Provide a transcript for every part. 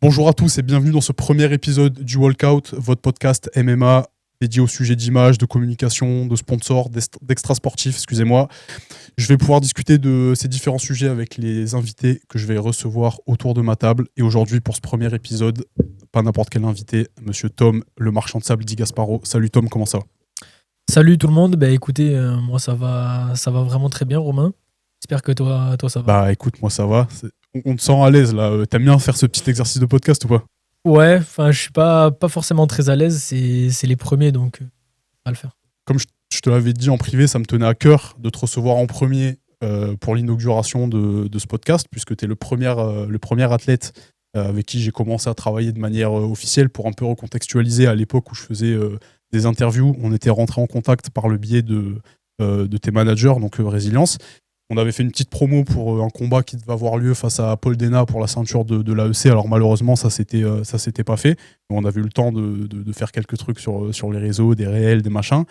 Bonjour à tous et bienvenue dans ce premier épisode du Walkout, votre podcast MMA dédié au sujet d'image, de communication, de sponsors, d'extra sportifs, excusez-moi. Je vais pouvoir discuter de ces différents sujets avec les invités que je vais recevoir autour de ma table. Et aujourd'hui, pour ce premier épisode, pas n'importe quel invité, monsieur Tom, le marchand de sable Di Gasparo. Salut Tom, comment ça va? Salut tout le monde, écoutez, moi ça va vraiment très bien Romain. J'espère que toi ça va. Bah écoute, moi ça va. On te sent à l'aise là. T'aimes bien faire ce petit exercice de podcast ou pas? Ouais, enfin je suis pas forcément très à l'aise, c'est les premiers donc on va le faire. Comme je te l'avais dit en privé, ça me tenait à cœur de te recevoir en premier pour l'inauguration de ce podcast, puisque tu es le premier athlète avec qui j'ai commencé à travailler de manière officielle pour un peu recontextualiser à l'époque où je faisais des interviews. On était rentré en contact par le biais de tes managers, donc Résilience. On avait fait une petite promo pour un combat qui devait avoir lieu face à Paul Dena pour la ceinture de l'AEC. Alors malheureusement, ça s'était pas fait. On avait eu le temps de faire quelques trucs sur les réseaux, des réels, des machins.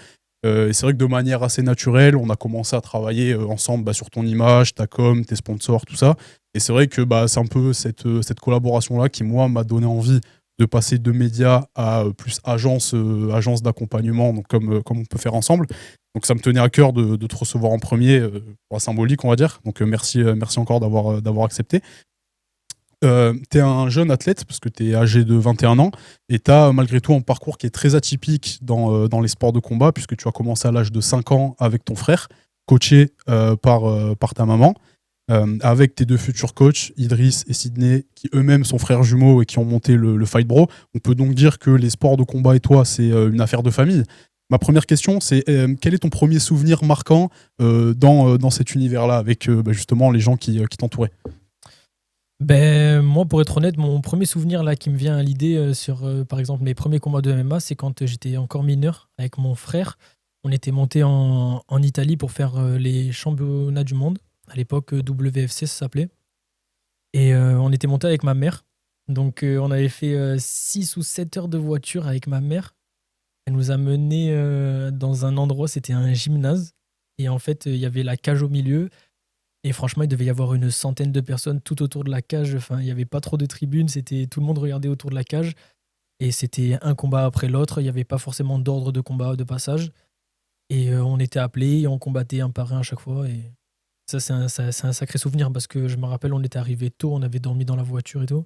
Et c'est vrai que de manière assez naturelle, on a commencé à travailler ensemble sur ton image, ta com, tes sponsors, tout ça. Et c'est vrai que c'est un peu cette collaboration-là qui, moi, m'a donné envie de passer de médias à plus agence d'accompagnement, donc comme on peut faire ensemble. Donc ça me tenait à cœur de te recevoir en premier, pour la symbolique, on va dire. Donc merci encore d'avoir accepté. T'es un jeune athlète, parce que t'es âgé de 21 ans, et t'as malgré tout un parcours qui est très atypique dans les sports de combat, puisque tu as commencé à l'âge de 5 ans avec ton frère, coaché par ta maman, avec tes deux futurs coachs, Idriss et Sidney, qui eux-mêmes sont frères jumeaux et qui ont monté le Fight Bro. On peut donc dire que les sports de combat et toi, c'est une affaire de famille. Ma première question, c'est quel est ton premier souvenir marquant dans cet univers-là, avec justement les gens qui t'entouraient? Moi pour être honnête, mon premier souvenir là qui me vient à l'idée sur par exemple mes premiers combats de MMA, c'est quand j'étais encore mineur avec mon frère. On était monté en Italie pour faire les championnats du monde. À l'époque WFC ça s'appelait. Et on était monté avec ma mère. Donc on avait fait 6 ou 7 heures de voiture avec ma mère. Elle nous a menés dans un endroit, c'était un gymnase. Et en fait, il y avait la cage au milieu. Et franchement, il devait y avoir une centaine de personnes tout autour de la cage. Enfin, il n'y avait pas trop de tribunes. C'était tout le monde regardait autour de la cage. Et c'était un combat après l'autre. Il n'y avait pas forcément d'ordre de combat, de passage. Et on était appelés et on combattait un par un à chaque fois. Et ça, c'est un sacré souvenir parce que je me rappelle, on était arrivé tôt. On avait dormi dans la voiture et tout.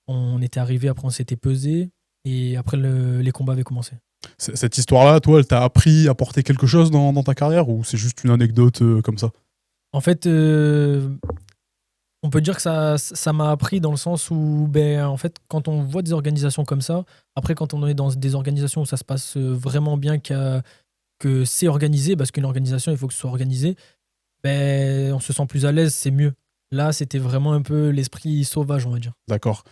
On était arrivé, après on s'était pesé. Et après, les combats avaient commencé. Cette histoire-là, toi, elle t'a appris à porter quelque chose dans ta carrière, ou c'est juste une anecdote comme ça? En fait, on peut dire que ça m'a appris dans le sens où, en fait, quand on voit des organisations comme ça, après, quand on est dans des organisations où ça se passe vraiment bien, que c'est organisé, parce qu'une organisation, il faut que ce soit organisé, on se sent plus à l'aise, c'est mieux. Là, c'était vraiment un peu l'esprit sauvage, on va dire. D'accord.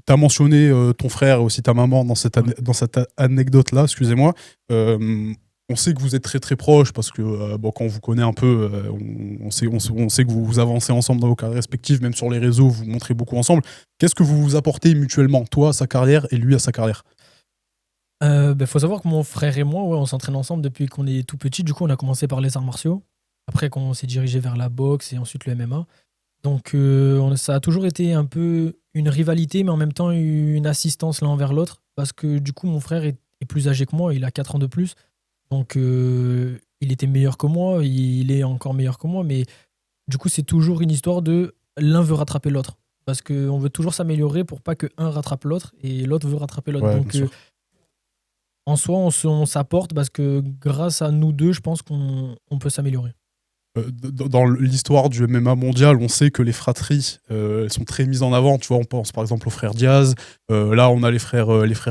T'as mentionné ton frère et aussi ta maman dans cette anecdote-là, excusez-moi. On sait que vous êtes très très proches parce que quand on vous connaît un peu, on sait que vous avancez ensemble dans vos carrières respectives, même sur les réseaux, vous montrez beaucoup ensemble. Qu'est-ce que vous vous apportez mutuellement, toi à sa carrière et lui à sa carrière? Faut savoir que mon frère et moi, ouais, on s'entraîne ensemble depuis qu'on est tout petit. Du coup, on a commencé par les arts martiaux. Après, on s'est dirigé vers la boxe et ensuite le MMA. Donc, ça a toujours été un peu une rivalité, mais en même temps une assistance l'un envers l'autre. Parce que du coup, mon frère est plus âgé que moi, il a 4 ans de plus. Donc, il était meilleur que moi, il est encore meilleur que moi. Mais du coup, c'est toujours une histoire de l'un veut rattraper l'autre. Parce qu'on veut toujours s'améliorer pour pas que un rattrape l'autre et l'autre veut rattraper l'autre. Ouais, bien Donc, sûr. en soi, on s'apporte parce que grâce à nous deux, je pense qu'on peut s'améliorer. Dans l'histoire du MMA mondial, on sait que les fratries elles sont très mises en avant. Tu vois, on pense par exemple aux frères Diaz. Là, on a les frères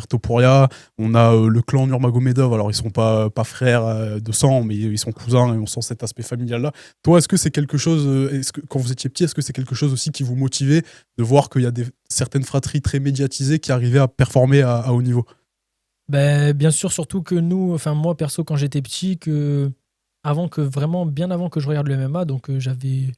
Topuria. On a le clan Nurmagomedov. Alors, ils sont pas frères de sang, mais ils sont cousins et on sent cet aspect familial-là. Toi, est-ce que c'est quelque chose, quand vous étiez petit, est-ce que c'est quelque chose aussi qui vous motivait de voir qu'il y a certaines fratries très médiatisées qui arrivaient à performer à haut niveau? Bien sûr, surtout que nous, enfin moi perso, quand j'étais petit, bien avant que je regarde le MMA, donc j'avais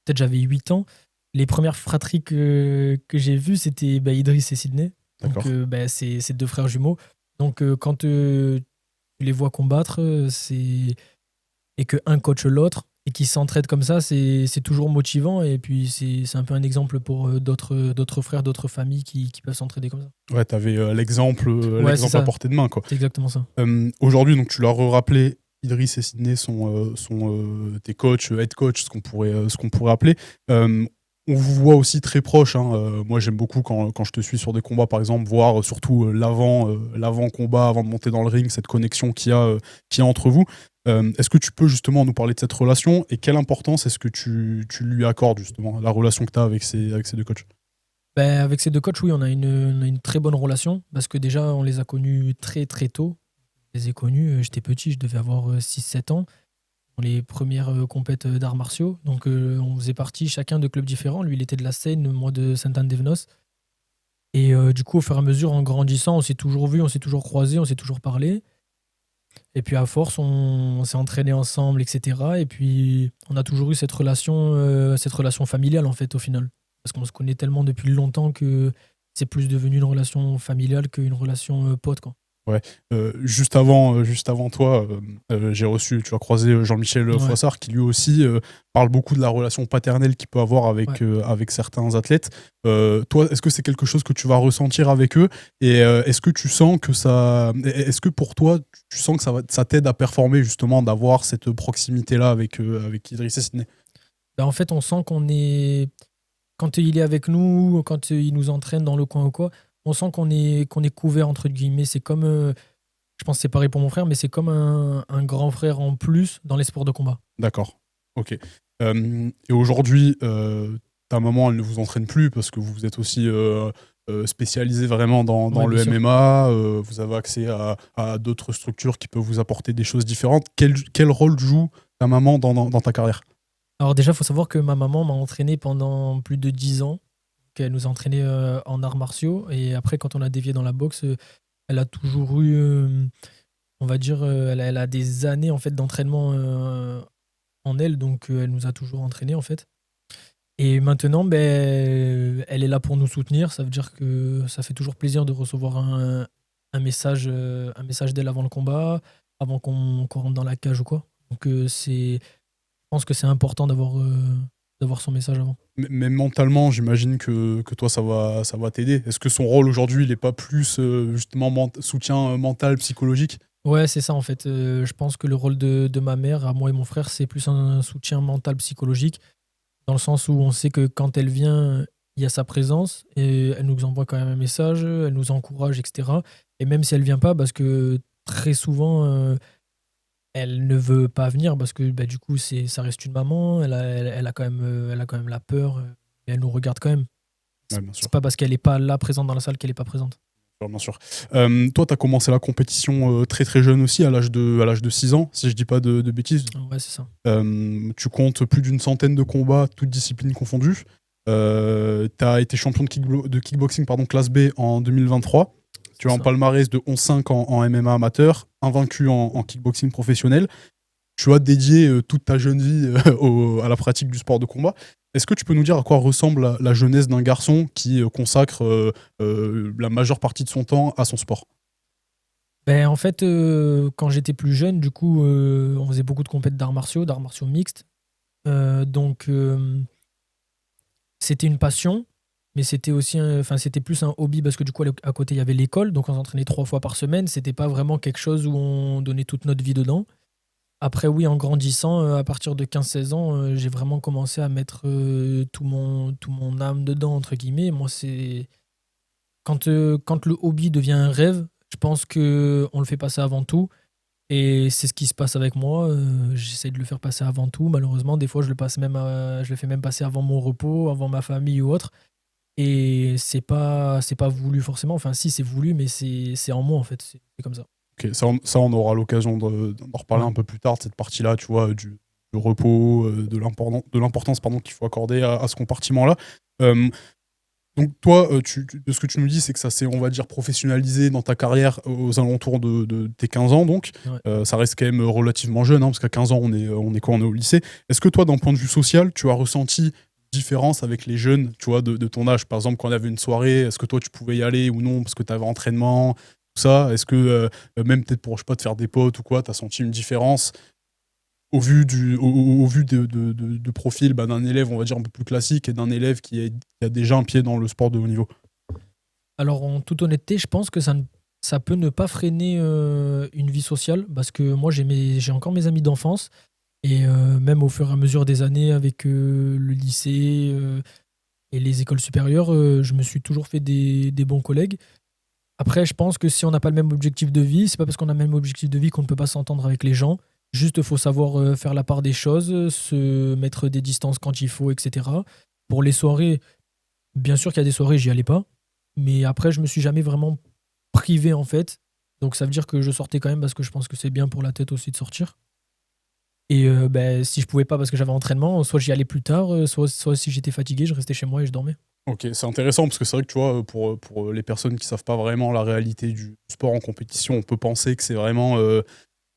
8 ans, les premières fratries que j'ai vues, c'était Idriss et Sidney. Donc D'accord. c'est deux frères jumeaux. Donc quand tu les vois combattre, et que un coach l'autre, et qui s'entraident comme ça, c'est toujours motivant. Et puis, c'est un peu un exemple pour d'autres frères, d'autres familles qui peuvent s'entraider comme ça. Ouais, t'avais l'exemple Ouais, c'est à ça. portée de main, quoi. C'est exactement ça. Aujourd'hui, donc tu l'as rappelé, Idriss et Sydney sont tes coachs, head coach, ce qu'on pourrait appeler. On vous voit aussi très proches, hein. Moi, j'aime beaucoup quand je te suis sur des combats, par exemple, voir surtout l'avant-combat, avant de monter dans le ring, cette connexion qu'il y a entre vous. Est-ce que tu peux justement nous parler de cette relation et quelle importance est-ce que tu lui accordes, justement, la relation que tu as avec ces deux coachs? Ben, avec ces deux coachs, oui, on a une très bonne relation parce que déjà, on les a connus très très tôt. Je les ai connus, j'étais petit, je devais avoir 6-7 ans, dans les premières compètes d'arts martiaux. Donc, on faisait partie chacun de clubs différents. Lui, il était de la Seine, moi de Sainte-Anne-d'Evenos. Et du coup, au fur et à mesure, en grandissant, on s'est toujours vus, on s'est toujours croisés, on s'est toujours parlé. Et puis, à force, on s'est entraînés ensemble, etc. Et puis, on a toujours eu cette relation familiale, en fait, au final. Parce qu'on se connaît tellement depuis longtemps que c'est plus devenu une relation familiale qu'une relation pote, quoi. Ouais. Juste avant toi, j'ai reçu, tu as croisé Jean-Michel Ouais, Froissart, qui lui aussi parle beaucoup de la relation paternelle qu'il peut avoir ouais. avec certains athlètes. Toi, est-ce que c'est quelque chose que tu vas ressentir avec eux? Et est-ce que tu sens que est-ce que pour toi, tu sens que ça t'aide à performer justement d'avoir cette proximité-là avec Idriss et Sydney? Ben, en fait, on sent qu'on est. Quand il est avec nous, quand il nous entraîne dans le coin ou quoi, on sent qu'on est couvert, entre guillemets. C'est comme. Je pense que c'est pareil pour mon frère, mais c'est comme un grand frère en plus dans les sports de combat. D'accord. Ok. Et aujourd'hui, ta maman, elle ne vous entraîne plus parce que vous êtes aussi spécialisé vraiment dans Ouais, bien le sûr. MMA. Vous avez accès à d'autres structures qui peuvent vous apporter des choses différentes. Quel rôle joue ta maman dans ta carrière? Alors, déjà, il faut savoir que ma maman m'a entraîné pendant plus de 10 ans. Qu'elle nous a entraînés en arts martiaux. Et après, quand on a dévié dans la boxe, elle a toujours eu, on va dire, elle a des années en fait d'entraînement en elle, donc elle nous a toujours entraînés en fait. Et maintenant, ben, elle est là pour nous soutenir. Ça veut dire que ça fait toujours plaisir de recevoir un message d'elle avant le combat, avant qu'on rentre dans la cage ou quoi. Donc je pense que c'est important d'avoir son message avant. Mais mentalement, j'imagine que toi, ça va t'aider. Est-ce que son rôle aujourd'hui, il n'est pas plus justement soutien mental, psychologique? Ouais, c'est ça en fait. Je pense que le rôle de ma mère, à moi et mon frère, c'est plus un soutien mental, psychologique, dans le sens où on sait que quand elle vient, il y a sa présence et elle nous envoie quand même un message, elle nous encourage, etc. Et même si elle vient pas, parce que très souvent, elle ne veut pas venir parce que bah, du coup, ça reste une maman, elle a quand même la peur, et elle nous regarde quand même. Ouais, bien C'est sûr. pas parce qu'elle n'est pas là présente dans la salle qu'elle n'est pas présente. Bien sûr. Toi, tu as commencé la compétition très très jeune aussi, à l'âge de 6 ans, si je dis pas de bêtises. Ouais, c'est ça. Tu comptes plus d'une centaine de combats, toutes disciplines confondues. Tu as été champion de kickboxing classe B en 2023. Tu C'est as un ça. palmarès de 11-5 en MMA amateur, invaincu en kickboxing professionnel. Tu as dédié toute ta jeune vie à la pratique du sport de combat. Est-ce que tu peux nous dire à quoi ressemble la jeunesse d'un garçon qui consacre la majeure partie de son temps à son sport? Ben, en fait, quand j'étais plus jeune, du coup, on faisait beaucoup de compètes d'arts martiaux mixtes. Donc, c'était une passion, mais c'était aussi, enfin, c'était plus un hobby parce que du coup, à côté, il y avait l'école, donc on s'entraînait 3 fois par semaine. C'était pas vraiment quelque chose où on donnait toute notre vie dedans. Après, oui, en grandissant, à partir de 15-16 ans, j'ai vraiment commencé à mettre tout mon âme dedans, entre guillemets. Moi, c'est quand le hobby devient un rêve, je pense que on le fait passer avant tout. Et c'est ce qui se passe avec moi. J'essaie de le faire passer avant tout. Malheureusement, des fois, je le fais même passer avant mon repos, avant ma famille ou autre. Et c'est pas voulu forcément. Enfin, si, c'est voulu, mais c'est en moi, en fait. C'est comme ça. Ok, on aura l'occasion d'en reparler Ouais. un peu plus tard, de cette partie-là, tu vois, du repos, de l'importance qu'il faut accorder à ce compartiment-là. Euh, donc toi, de ce que tu nous dis, c'est que ça s'est, on va dire, professionnalisé dans ta carrière aux alentours de tes 15 ans, donc. Ouais. Ça reste quand même relativement jeune, hein, parce qu'à 15 ans, on est quoi? On est au lycée. Est-ce que toi, d'un point de vue social, tu as ressenti différence avec les jeunes, tu vois, de ton âge? Par exemple, quand on avait une soirée, est-ce que toi, tu pouvais y aller ou non parce que tu avais entraînement, tout ça? Est-ce que, même peut-être pour, je sais pas, te faire des potes ou quoi, tu as senti une différence? au vu de profil d'un élève, on va dire, un peu plus classique et d'un élève qui a déjà un pied dans le sport de haut niveau? Alors, en toute honnêteté, je pense que ça peut ne pas freiner une vie sociale parce que moi, j'ai encore mes amis d'enfance et même au fur et à mesure des années avec le lycée et les écoles supérieures, je me suis toujours fait des bons collègues. Après, je pense que si on n'a pas le même objectif de vie, c'est pas parce qu'on a le même objectif de vie qu'on ne peut pas s'entendre avec les gens. Juste, il faut savoir faire la part des choses, se mettre des distances quand il faut, etc. Pour les soirées, bien sûr qu'il y a des soirées, j'y allais pas. Mais après, je me suis jamais vraiment privé, en fait. Donc, ça veut dire que je sortais quand même parce que je pense que c'est bien pour la tête aussi de sortir. Et ben, si je pouvais pas parce que j'avais entraînement, soit j'y allais plus tard, soit si j'étais fatigué, je restais chez moi et je dormais. Ok, c'est intéressant parce que c'est vrai que tu vois, pour les personnes qui savent pas vraiment la réalité du sport en compétition, on peut penser que c'est vraiment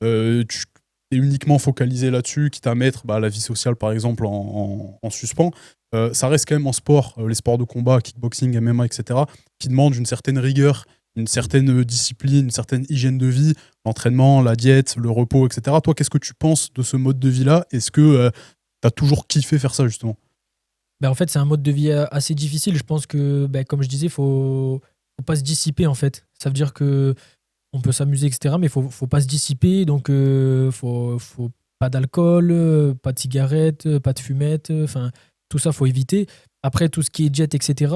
tu es uniquement focalisé là-dessus, quitte à mettre la vie sociale par exemple en suspens. Ça reste quand même un sport, les sports de combat, kickboxing, MMA, etc., qui demandent une certaine rigueur, une certaine discipline, une certaine hygiène de vie, l'entraînement, la diète, le repos, etc. Toi, qu'est-ce que tu penses de ce mode de vie-là? Est-ce que tu as toujours kiffé faire ça justement? Ben, en fait, c'est un mode de vie assez difficile. Je pense que, ben, comme je disais, faut pas se dissiper, en fait. Ça veut dire que on peut s'amuser, etc., mais faut pas se dissiper. Donc, faut pas d'alcool, pas de cigarettes, pas de fumette. Enfin, tout ça, faut éviter. Après, tout ce qui est jet, etc.,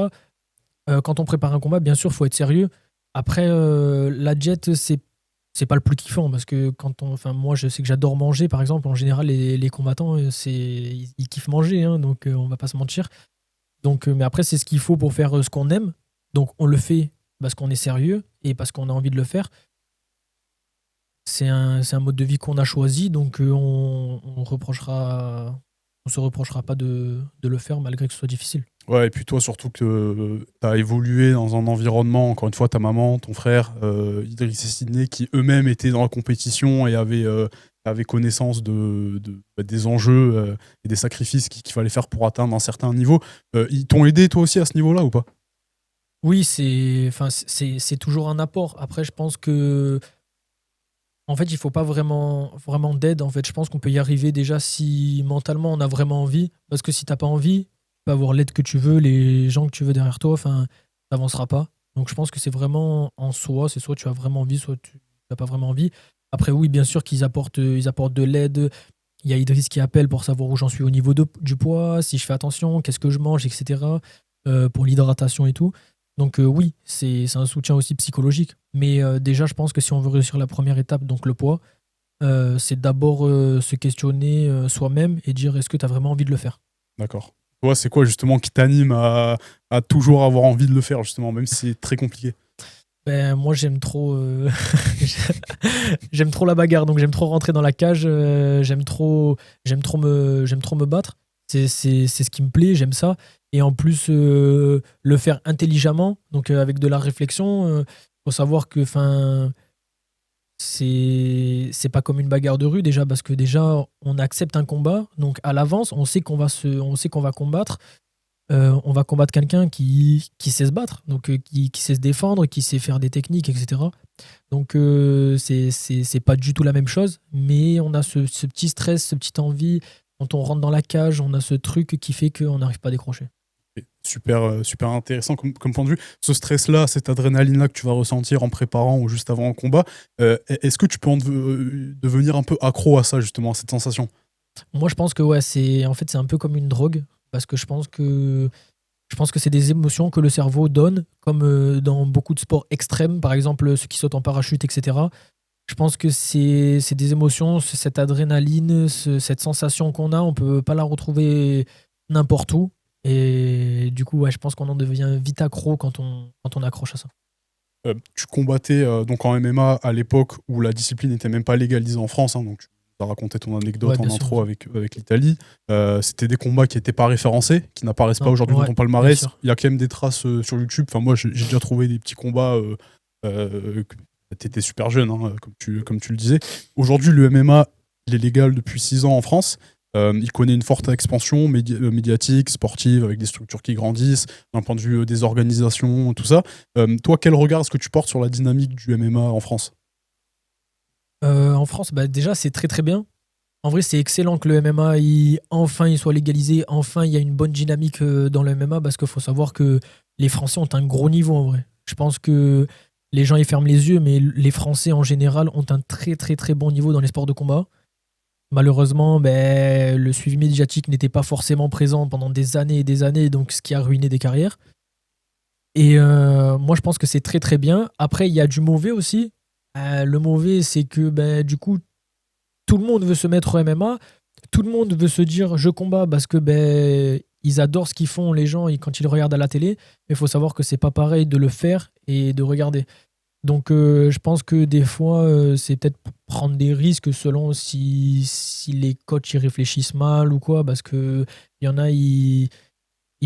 quand on prépare un combat, bien sûr, faut être sérieux. Après, la jet, c'est pas le plus kiffant parce que enfin, moi, je sais que j'adore manger, par exemple. En général, les combattants, ils kiffent manger, hein, donc on va pas se mentir. Donc, mais après, c'est ce qu'il faut pour faire ce qu'on aime. Donc, on le fait parce qu'on est sérieux et parce qu'on a envie de le faire. C'est un mode de vie qu'on a choisi, donc on se reprochera pas de le faire malgré que ce soit difficile. Ouais, et puis toi, surtout que tu as évolué dans un environnement, encore une fois, ta maman, ton frère, Idriss et Sidney, qui eux-mêmes étaient dans la compétition et avaient connaissance des enjeux et des sacrifices qu'il fallait faire pour atteindre un certain niveau. Ils t'ont aidé, toi aussi, à ce niveau-là, ou pas? Oui, c'est toujours un apport. Après, je pense que en fait, il faut pas vraiment d'aide. En fait, je pense qu'on peut y arriver déjà si mentalement on a vraiment envie. Parce que si t'as pas envie, tu peux avoir l'aide que tu veux, les gens que tu veux derrière toi, enfin, t'avanceras pas. Donc je pense que c'est vraiment en soi, c'est soit tu as vraiment envie, soit tu n'as pas vraiment envie. Après, oui, bien sûr ils apportent de l'aide. Il y a Idriss qui appelle pour savoir où j'en suis au niveau du poids, si je fais attention, qu'est-ce que je mange, etc. Pour l'hydratation et tout. Donc oui, c'est un soutien aussi psychologique. Mais déjà, je pense que si on veut réussir la première étape, donc le poids, c'est d'abord se questionner soi-même et dire est-ce que tu as vraiment envie de le faire. D'accord. Toi, c'est quoi, justement, qui t'anime à toujours avoir envie de le faire, justement, même si c'est très compliqué? Ben, moi, j'aime trop la bagarre, donc j'aime trop rentrer dans la cage, j'aime trop me battre. C'est ce qui me plaît, j'aime ça. Et en plus, le faire intelligemment, donc avec de la réflexion. Faut savoir que, enfin, c'est pas comme une bagarre de rue déjà, parce que déjà, on accepte un combat, donc à l'avance, on sait qu'on va combattre. On va combattre quelqu'un qui sait se battre, donc qui sait se défendre, qui sait faire des techniques, etc. Donc c'est pas du tout la même chose, mais on a ce petit stress, ce petite envie. Quand on rentre dans la cage, on a ce truc qui fait qu'on n'arrive pas à décrocher. Super, super intéressant comme point de vue. Ce stress-là, cette adrénaline-là que tu vas ressentir en préparant ou juste avant un combat, est-ce que tu peux devenir un peu accro à ça, justement, à cette sensation? Moi, je pense que ouais, c'est un peu comme une drogue, parce que je pense que c'est des émotions que le cerveau donne, comme dans beaucoup de sports extrêmes, par exemple ceux qui sautent en parachute, etc. Je pense que c'est des émotions, c'est cette adrénaline, cette sensation qu'on a, on peut pas la retrouver n'importe où. Et du coup, ouais, je pense qu'on en devient vite accro quand on accroche à ça. Tu combattais donc en MMA à l'époque où la discipline n'était même pas légalisée en France, hein, donc tu as raconté ton anecdote Ouais, en bien sûr, bien intro sûr. avec l'Italie. C'était des combats qui n'étaient pas référencés, qui n'apparaissent pas Non, aujourd'hui dans ouais, ton bien palmarès. sûr. Il y a quand même des traces sur YouTube. Enfin, moi, j'ai déjà trouvé des petits combats. Tu étais super jeune, hein, comme tu le disais. Aujourd'hui, le MMA, il est légal depuis 6 ans en France. Il connaît une forte expansion médiatique, sportive, avec des structures qui grandissent, d'un point de vue des organisations, tout ça. Toi, quel regard est-ce que tu portes sur la dynamique du MMA en France? En France, bah, déjà, c'est très très bien. En vrai, c'est excellent que le MMA, enfin, il soit légalisé. Enfin, il y a une bonne dynamique dans le MMA parce qu'il faut savoir que les Français ont un gros niveau en vrai. Je pense que les gens, ils ferment les yeux, mais les Français en général ont un très, très, très bon niveau dans les sports de combat. Malheureusement, ben, le suivi médiatique n'était pas forcément présent pendant des années et des années, donc ce qui a ruiné des carrières. Et moi, je pense que c'est très, très bien. Après, il y a du mauvais aussi. Le mauvais, c'est que ben, du coup, tout le monde veut se mettre au MMA, tout le monde veut se dire je combats parce que ben, ils adorent ce qu'ils font les gens quand ils regardent à la télé, mais il faut savoir que c'est pas pareil de le faire et de regarder. Donc je pense que des fois c'est peut-être prendre des risques selon si les coachs y réfléchissent mal ou quoi, parce que il y en a ils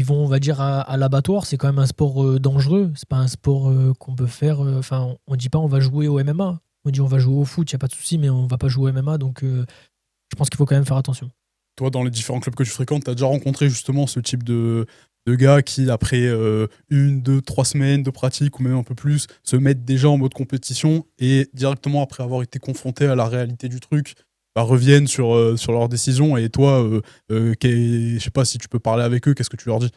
vont, on va dire, à l'abattoir. C'est quand même un sport dangereux. C'est pas un sport qu'on peut faire. Enfin, on dit pas on va jouer au MMA. On dit on va jouer au foot, il n'y a pas de souci, mais on va pas jouer au MMA. Donc, je pense qu'il faut quand même faire attention. Toi, dans les différents clubs que tu fréquentes, tu as déjà rencontré justement ce type de gars qui, après 1, 2, 3 semaines de pratique ou même un peu plus, se mettent déjà en mode compétition et directement après avoir été confrontés à la réalité du truc, bah, reviennent sur leurs décisions. Et toi, je sais pas si tu peux parler avec eux, qu'est-ce que tu leur dis?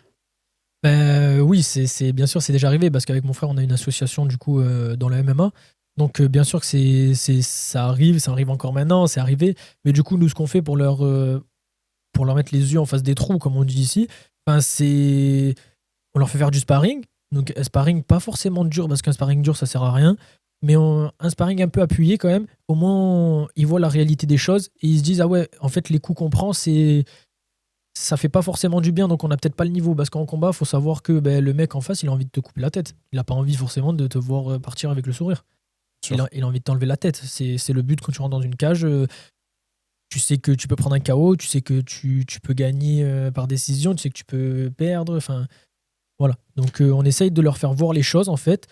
Oui, bien sûr, c'est déjà arrivé parce qu'avec mon frère, on a une association du coup dans le MMA. Donc, bien sûr que ça arrive encore maintenant, c'est arrivé. Mais du coup, nous, ce qu'on fait pour leur mettre les yeux en face des trous, comme on dit ici, ben, on leur fait faire du sparring. Donc, un sparring pas forcément dur, parce qu'un sparring dur, ça sert à rien. Mais un sparring un peu appuyé quand même. Au moins, ils voient la réalité des choses et ils se disent, ah ouais, en fait, les coups qu'on prend, ça fait pas forcément du bien, donc on n'a peut-être pas le niveau. Parce qu'en combat, il faut savoir que ben, le mec en face, il a envie de te couper la tête. Il n'a pas envie forcément de te voir partir avec le sourire. Il a envie de t'enlever la tête. C'est le but quand tu rentres dans une cage. Tu sais que tu peux prendre un KO, tu sais que tu peux gagner par décision, tu sais que tu peux perdre. Enfin, voilà. Donc on essaye de leur faire voir les choses en fait,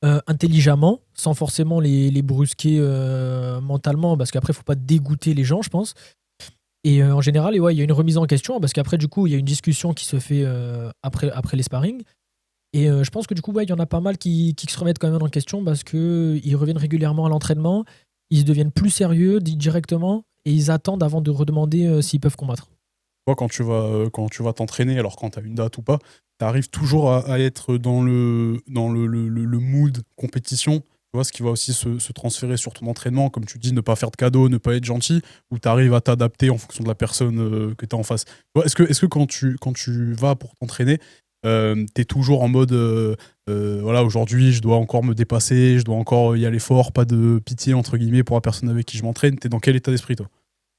intelligemment, sans forcément les brusquer mentalement, parce qu'après, il faut pas dégoûter les gens, je pense. Et en général, ouais, il y a une remise en question, parce qu'après, du coup, il y a une discussion qui se fait après les sparring. Et je pense que du coup, ouais, il y en a pas mal qui se remettent quand même en question parce qu'ils reviennent régulièrement à l'entraînement, ils deviennent plus sérieux directement et ils attendent avant de redemander s'ils peuvent combattre. Toi, quand tu vas t'entraîner, alors quand tu as une date ou pas, tu arrives toujours à être dans le mood compétition, tu vois, ce qui va aussi se transférer sur ton entraînement, comme tu dis, ne pas faire de cadeaux, ne pas être gentil, ou tu arrives à t'adapter en fonction de la personne que tu as en face. Tu vois, est-ce que quand tu vas pour t'entraîner, tu es toujours en mode voilà, aujourd'hui, je dois encore me dépasser, je dois encore y aller fort, pas de pitié, entre guillemets, pour la personne avec qui je m'entraîne. Tu es dans quel état d'esprit, toi?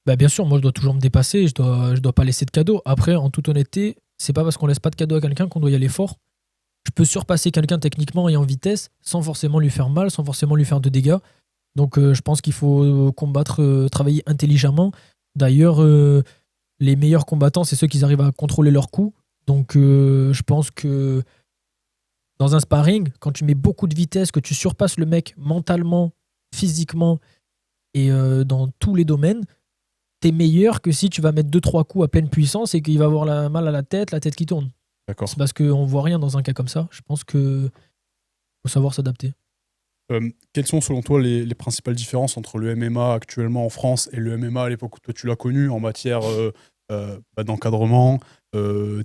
Bah, bien sûr, moi je dois toujours me dépasser, je dois pas laisser de cadeaux. Après, en toute honnêteté, c'est pas parce qu'on laisse pas de cadeaux à quelqu'un qu'on doit y aller fort. Je peux surpasser quelqu'un techniquement et en vitesse sans forcément lui faire mal, sans forcément lui faire de dégâts. Donc je pense qu'il faut combattre, travailler intelligemment. D'ailleurs, les meilleurs combattants, c'est ceux qui arrivent à contrôler leurs coups. Donc je pense que dans un sparring, quand tu mets beaucoup de vitesse, que tu surpasses le mec mentalement, physiquement et dans tous les domaines, t'es meilleur que si tu vas mettre deux trois coups à pleine puissance et qu'il va avoir mal à la tête qui tourne. D'accord. C'est parce qu'on voit rien dans un cas comme ça. Je pense que faut savoir s'adapter. Quelles sont selon toi les principales différences entre le MMA actuellement en France et le MMA à l'époque où toi tu l'as connu en matière d'encadrement,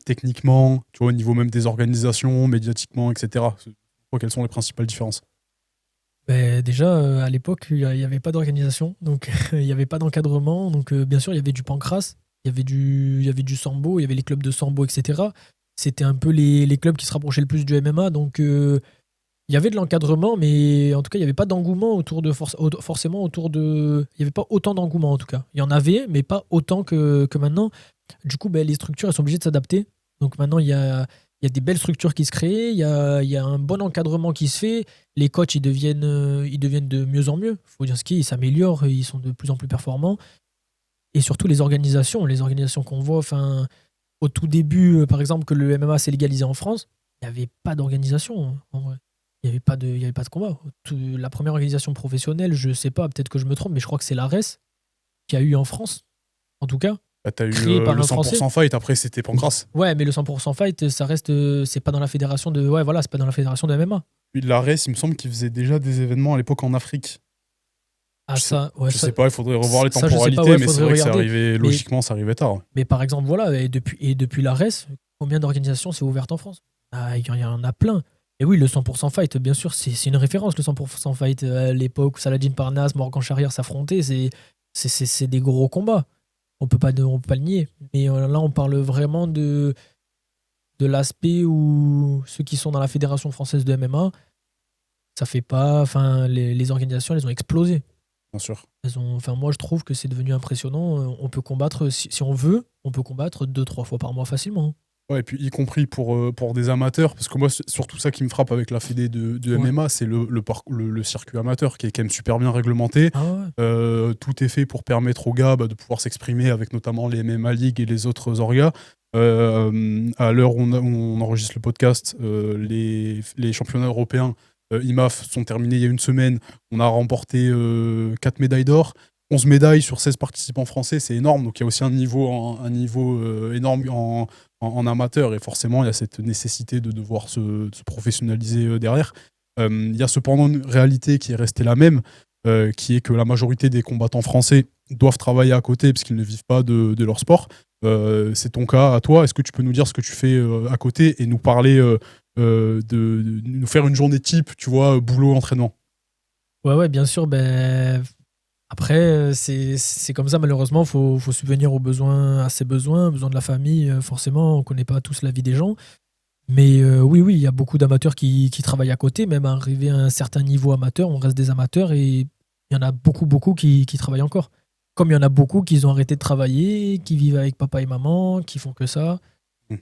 techniquement, tu vois, au niveau même des organisations, médiatiquement, etc. Quelles sont les principales différences? Ben, déjà, à l'époque, il n'y avait pas d'organisation, donc il n'y avait pas d'encadrement. Donc, bien sûr, il y avait du pancrace, il y avait du sambo, il y avait les clubs de sambo, etc. C'était un peu les clubs qui se rapprochaient le plus du MMA. Donc, il y avait de l'encadrement, mais en tout cas, il n'y avait pas d'engouement forcément autour de. Il n'y avait pas autant d'engouement, en tout cas. Il y en avait, mais pas autant que maintenant. Du coup, ben, les structures, elles sont obligées de s'adapter. Donc, maintenant, il y a des belles structures qui se créent, il y a un bon encadrement qui se fait. Les coachs, ils deviennent de mieux en mieux. Il faut dire ce qui est, ils s'améliorent, ils sont de plus en plus performants. Et surtout les organisations qu'on voit, enfin, au tout début, par exemple, que le MMA s'est légalisé en France, il n'y avait pas d'organisation, hein, en vrai. Il y avait pas de combat. La première organisation professionnelle, je sais pas, peut-être que je me trompe, mais je crois que c'est l'ARES qui a eu en France, en tout cas, Bah, t'as eu créé par le un Français. 100% fight, après c'était Pancras. Ouais, mais le 100% fight, ça reste, c'est pas dans la fédération de, ouais, voilà, c'est pas dans la fédération de MMA. Puis l'ARES, il me semble qu'il faisait déjà des événements à l'époque en Afrique. Ah, Je sais, ça, ouais, je sais pas, il faudrait revoir les ça, je sais pas, temporalités, ouais, mais c'est faudrait vrai que regarder. logiquement, ça arrivait tard. Mais par exemple, voilà, et depuis l'ARES, combien d'organisations s'est ouverte en France? Ah, il y en a plein. Et oui, le 100% Fight, bien sûr, c'est une référence, le 100% Fight. À l'époque où Saladin Parnasse, Morgan Charrière s'affrontaient, c'est des gros combats. On peut pas le nier. Mais là, on parle vraiment de l'aspect où ceux qui sont dans la Fédération française de MMA, ça fait pas. Enfin, les organisations, elles ont explosé. Bien sûr. Enfin, moi, je trouve que c'est devenu impressionnant. On peut combattre, si on veut, on peut combattre 2, 3 fois par mois facilement. Ouais, et puis y compris pour des amateurs, parce que moi, c'est surtout ça qui me frappe avec la fédé de Ouais. MMA, c'est le circuit amateur qui est quand même super bien réglementé. Ah ouais. Tout est fait pour permettre aux gars de pouvoir s'exprimer avec notamment les MMA League et les autres orgas. À l'heure où on enregistre le podcast, les championnats européens IMAF sont terminés il y a une semaine. On a remporté 4 médailles d'or. 11 médailles sur 16 participants français, c'est énorme. Donc il y a aussi un niveau énorme en amateur, et forcément il y a cette nécessité de devoir se professionnaliser derrière. Il y a cependant une réalité qui est restée la même, qui est que la majorité des combattants français doivent travailler à côté parce qu'ils ne vivent pas de leur sport. C'est ton cas à toi. Est-ce que tu peux nous dire ce que tu fais à côté et nous parler de nous faire une journée type, tu vois, boulot, entraînement? Ouais, ouais, bien sûr. Ben, après, c'est comme ça, malheureusement. Faut subvenir aux besoins, à ses besoins, aux besoins de la famille. Forcément, on ne connaît pas tous la vie des gens. Mais oui, oui, il y a beaucoup d'amateurs qui travaillent à côté. Même arrivé à un certain niveau amateur, on reste des amateurs et il y en a beaucoup, beaucoup qui travaillent encore. Comme il y en a beaucoup qui ont arrêté de travailler, qui vivent avec papa et maman, qui font que ça. Mm.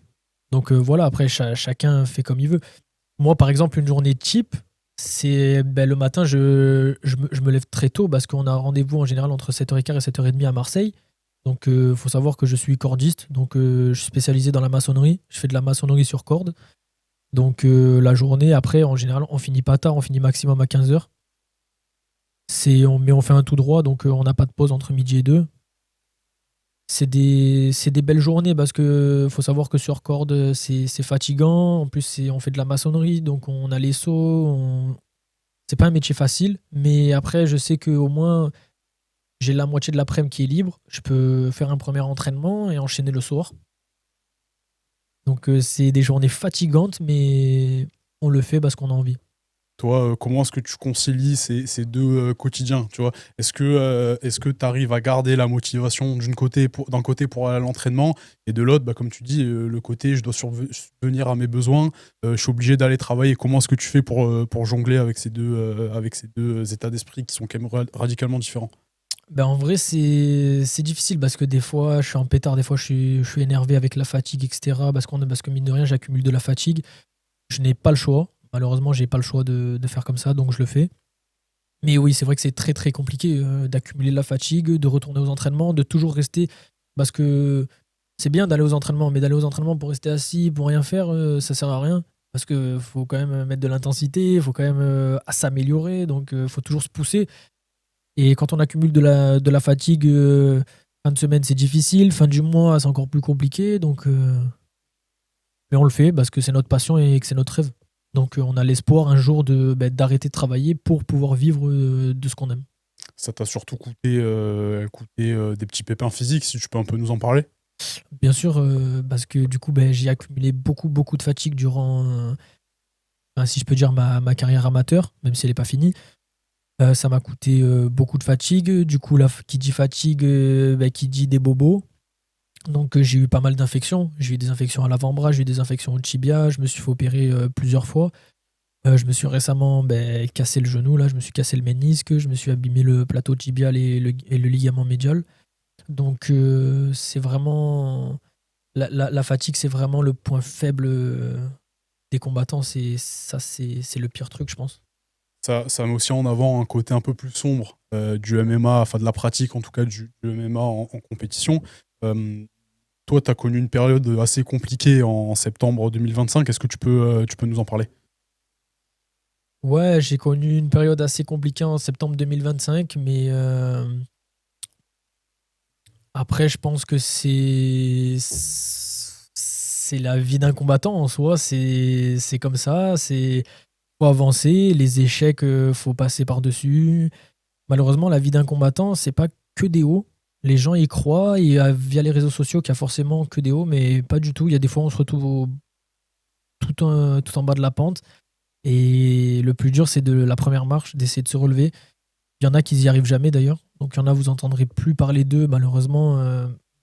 Donc voilà, après, chacun fait comme il veut. Moi, par exemple, une journée type, c'est ben, le matin, je me lève très tôt parce qu'on a rendez-vous en général entre 7h15 et 7h30 à Marseille. Donc, il faut savoir que je suis cordiste. Donc, je suis spécialisé dans la maçonnerie. Je fais de la maçonnerie sur corde. Donc, la journée, après, en général, on finit pas tard. On finit maximum à 15h. Mais on fait un tout droit. Donc, on n'a pas de pause entre midi et 2. C'est des belles journées parce que faut savoir que sur corde, c'est fatigant. En plus, on fait de la maçonnerie, donc on a les sauts. C'est pas un métier facile, mais après, je sais qu'au moins, j'ai la moitié de l'après-midi qui est libre. Je peux faire un premier entraînement et enchaîner le soir. Donc, c'est des journées fatigantes, mais on le fait parce qu'on a envie. Toi, comment est-ce que tu concilies ces deux quotidiens, tu vois? Est-ce que tu arrives à garder la motivation d'un côté pour aller à l'entraînement, et de l'autre, bah, comme tu dis, le côté je dois subvenir à mes besoins, je suis obligé d'aller travailler. Comment est-ce que tu fais pour jongler avec ces deux états d'esprit qui sont quand même radicalement différents? Ben, en vrai, c'est difficile parce que des fois, je suis en pétard, des fois, je suis énervé avec la fatigue, etc. Parce que mine de rien, j'accumule de la fatigue. Je n'ai pas le choix. Malheureusement, j'ai pas le choix de faire comme ça, donc je le fais. Mais oui, c'est vrai que c'est très très compliqué d'accumuler la fatigue, de retourner aux entraînements, de toujours rester. Parce que c'est bien d'aller aux entraînements, mais d'aller aux entraînements pour rester assis, pour rien faire, ça sert à rien. Parce que faut quand même mettre de l'intensité, il faut quand même s'améliorer, donc faut toujours se pousser. Et quand on accumule de la fatigue, fin de semaine c'est difficile, fin du mois c'est encore plus compliqué, donc mais on le fait parce que c'est notre passion et que c'est notre rêve. Donc on a l'espoir un jour d'arrêter de travailler pour pouvoir vivre de ce qu'on aime. Ça t'a surtout coûté des petits pépins physiques, si tu peux un peu nous en parler? Bien sûr, parce que du coup, j'ai accumulé beaucoup, beaucoup de fatigue durant, enfin, si je peux dire, ma carrière amateur, même si elle n'est pas finie. Ça m'a coûté beaucoup de fatigue. Du coup, qui dit fatigue, qui dit des bobos. Donc, j'ai eu pas mal d'infections. J'ai eu des infections à l'avant-bras, j'ai eu des infections au tibia. Je me suis fait opérer plusieurs fois. Je me suis récemment cassé le genou, là. Je me suis cassé le ménisque. Je me suis abîmé le plateau tibial et le ligament médial. Donc, c'est vraiment. La fatigue, c'est vraiment le point faible des combattants. C'est le pire truc, je pense. Ça met aussi en avant un côté un peu plus sombre du MMA, enfin de la pratique en tout cas du MMA en compétition. Euh, Toi, tu as connu une période assez compliquée en septembre 2025. Est-ce que tu peux nous en parler? Ouais, j'ai connu une période assez compliquée en septembre 2025, mais après, je pense que c'est la vie d'un combattant en soi. C'est comme ça. Faut avancer. Les échecs, faut passer par-dessus. malheureusement, la vie d'un combattant, c'est pas que des hauts. Les gens y croient, et via les réseaux sociaux, qu'il y a forcément que des hauts, mais pas du tout. Il y a des fois, on se retrouve tout en bas de la pente. Et le plus dur, c'est de la première marche, d'essayer de se relever. Il y en a qui n'y arrivent jamais d'ailleurs. Donc il y en a, vous entendrez plus parler d'eux, malheureusement,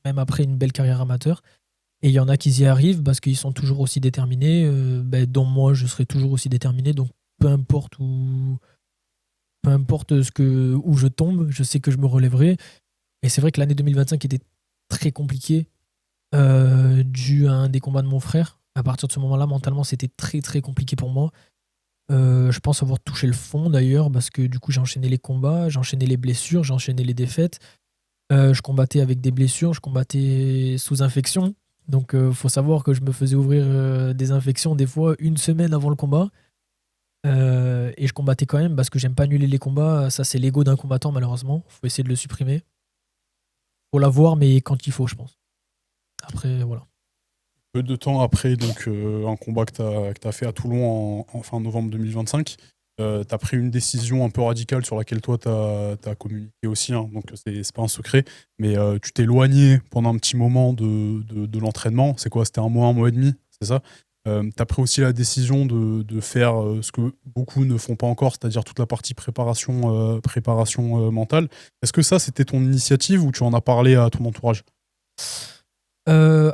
même après une belle carrière amateur. Et il y en a qui y arrivent parce qu'ils sont toujours aussi déterminés, dont moi, je serai toujours aussi déterminé. Donc peu importe où je tombe, je sais que je me relèverai. Et c'est vrai que l'année 2025 était très compliquée, dû à un des combats de mon frère. À partir de ce moment-là, mentalement, c'était très très compliqué pour moi. Je pense avoir touché le fond d'ailleurs, parce que du coup j'ai enchaîné les combats, j'ai enchaîné les blessures, j'ai enchaîné les défaites. Je combattais avec des blessures, je combattais sous infection. Donc faut savoir que je me faisais ouvrir des infections des fois une semaine avant le combat. Et je combattais quand même parce que j'aime pas annuler les combats. Ça, c'est l'ego d'un combattant, malheureusement. Faut essayer de le supprimer. Faut l'avoir, mais quand il faut, je pense. Après, voilà. Peu de temps après donc, un combat que tu as fait à Toulon en fin novembre 2025, tu as pris une décision un peu radicale sur laquelle toi tu as communiqué aussi, hein, donc c'est pas un secret, mais tu t'es éloigné pendant un petit moment de l'entraînement. C'est quoi? C'était un mois et demi, c'est ça? Tu as pris aussi la décision de faire ce que beaucoup ne font pas encore, c'est-à-dire toute la partie préparation mentale. Est-ce que ça, c'était ton initiative ou tu en as parlé à ton entourage?